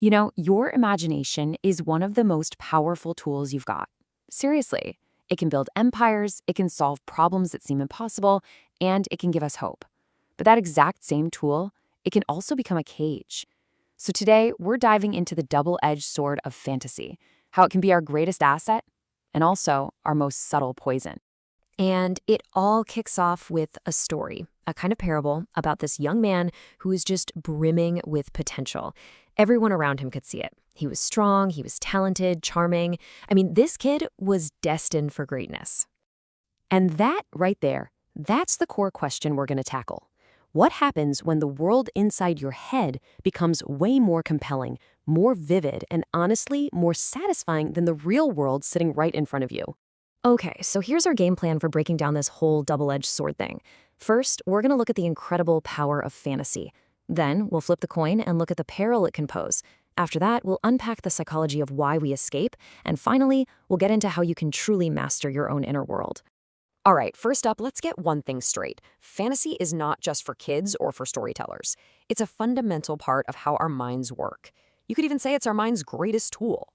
You know, your imagination is one of the most powerful tools you've got. Seriously, it can build empires, it can solve problems that seem impossible, and it can give us hope. But that exact same tool, it can also become a cage. So today, we're diving into the double-edged sword of fantasy, how it can be our greatest asset and also our most subtle poison. And it all kicks off with a story, a kind of parable about this young man who is just brimming with potential. Everyone around him could see it. He was strong, he was talented, charming. I mean, this kid was destined for greatness. And that right there, that's the core question we're going to tackle. What happens when the world inside your head becomes way more compelling, more vivid, and honestly more satisfying than the real world sitting right in front of you? Okay, so here's our game plan for breaking down this whole double-edged sword thing. First, we're going to look at the incredible power of fantasy. Then, we'll flip the coin and look at the peril it can pose. After that, we'll unpack the psychology of why we escape. And finally, we'll get into how you can truly master your own inner world. All right, first up, let's get one thing straight. Fantasy is not just for kids or for storytellers. It's a fundamental part of how our minds work. You could even say it's our mind's greatest tool.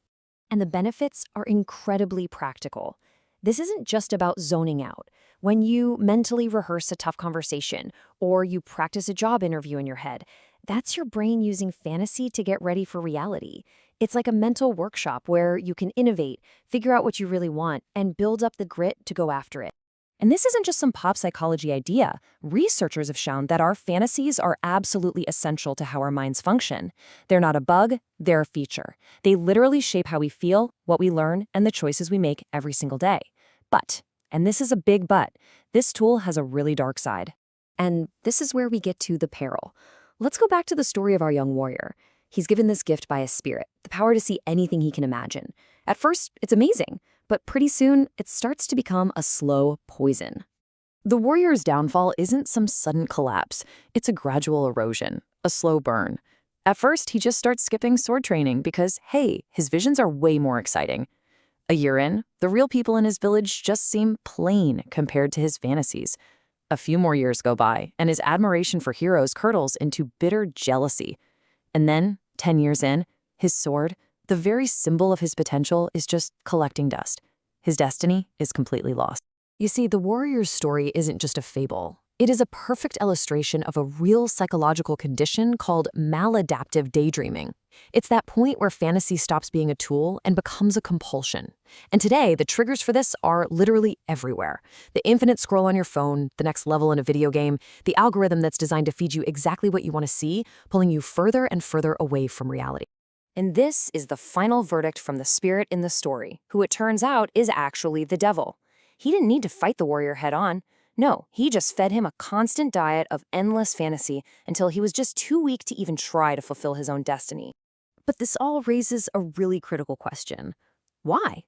And the benefits are incredibly practical. This isn't just about zoning out. When you mentally rehearse a tough conversation or you practice a job interview in your head, that's your brain using fantasy to get ready for reality. It's like a mental workshop where you can innovate, figure out what you really want, and build up the grit to go after it. And this isn't just some pop psychology idea. Researchers have shown that our fantasies are absolutely essential to how our minds function. They're not a bug, they're a feature. They literally shape how we feel, what we learn, and the choices we make every single day. But, and this is a big but, this tool has a really dark side. And this is where we get to the peril. Let's go back to the story of our young warrior. He's given this gift by a spirit, the power to see anything he can imagine. At first, it's amazing, but pretty soon, it starts to become a slow poison. The warrior's downfall isn't some sudden collapse. It's a gradual erosion, a slow burn. At first, he just starts skipping sword training because, hey, his visions are way more exciting. A year in, the real people in his village just seem plain compared to his fantasies. A few more years go by, and his admiration for heroes curdles into bitter jealousy. And then, 10 years in, his sword, the very symbol of his potential, is just collecting dust. His destiny is completely lost. You see, the warrior's story isn't just a fable. It is a perfect illustration of a real psychological condition called maladaptive daydreaming. It's that point where fantasy stops being a tool and becomes a compulsion. And today, the triggers for this are literally everywhere. The infinite scroll on your phone, the next level in a video game, the algorithm that's designed to feed you exactly what you want to see, pulling you further and further away from reality. And this is the final verdict from the spirit in the story, who it turns out is actually the devil. He didn't need to fight the warrior head on. No, he just fed him a constant diet of endless fantasy until he was just too weak to even try to fulfill his own destiny. But this all raises a really critical question. Why?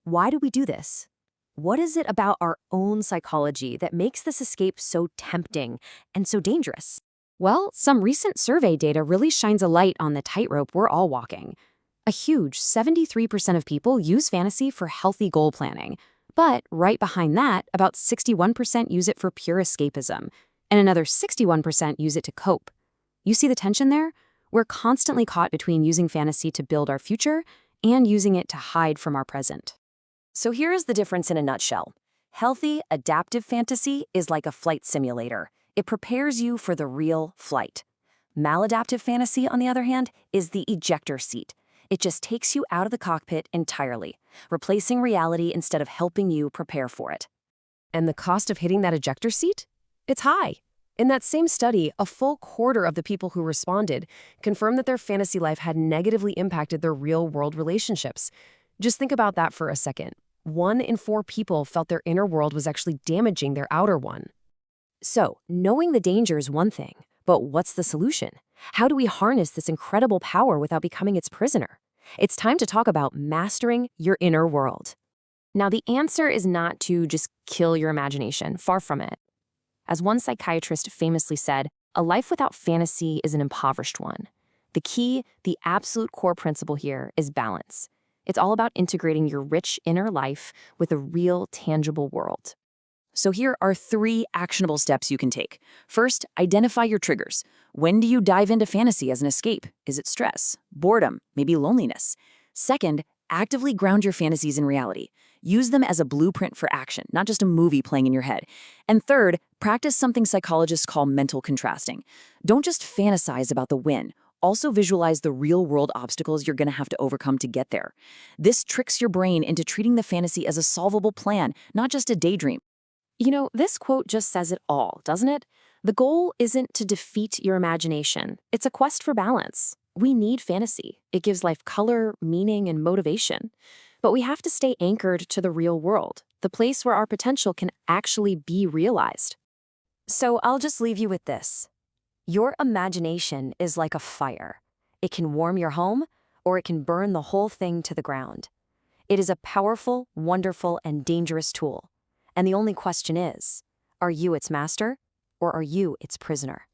Why do we do this? What is it about our own psychology that makes this escape so tempting and so dangerous? Well, some recent survey data really shines a light on the tightrope we're all walking. A huge 73% of people use fantasy for healthy goal planning. But right behind that, about 61% use it for pure escapism, and another 61% use it to cope. You see the tension there? We're constantly caught between using fantasy to build our future and using it to hide from our present. So here is the difference in a nutshell. Healthy, adaptive fantasy is like a flight simulator. It prepares you for the real flight. Maladaptive fantasy, on the other hand, is the ejector seat. It just takes you out of the cockpit entirely, replacing reality instead of helping you prepare for it. And the cost of hitting that ejector seat? It's high. In that same study, a full quarter of the people who responded confirmed that their fantasy life had negatively impacted their real-world relationships. Just think about that for a second. 1 in 4 people felt their inner world was actually damaging their outer one. So, knowing the danger is one thing, but what's the solution? How do we harness this incredible power without becoming its prisoner? It's time to talk about mastering your inner world. Now, the answer is not to just kill your imagination, far from it. As one psychiatrist famously said, a life without fantasy is an impoverished one. The key, the absolute core principle here is balance. It's all about integrating your rich inner life with a real, tangible world. So here are 3 actionable steps you can take. First, identify your triggers. When do you dive into fantasy as an escape? Is it stress, boredom, maybe loneliness? Second, actively ground your fantasies in reality. Use them as a blueprint for action, not just a movie playing in your head. And third, practice something psychologists call mental contrasting. Don't just fantasize about the win. Also visualize the real-world obstacles you're going to have to overcome to get there. This tricks your brain into treating the fantasy as a solvable plan, not just a daydream. You know, this quote just says it all, doesn't it? The goal isn't to defeat your imagination. It's a quest for balance. We need fantasy. It gives life color, meaning, and motivation. But we have to stay anchored to the real world, the place where our potential can actually be realized. So I'll just leave you with this. Your imagination is like a fire. It can warm your home, or it can burn the whole thing to the ground. It is a powerful, wonderful, and dangerous tool. And the only question is, are you its master, or are you its prisoner?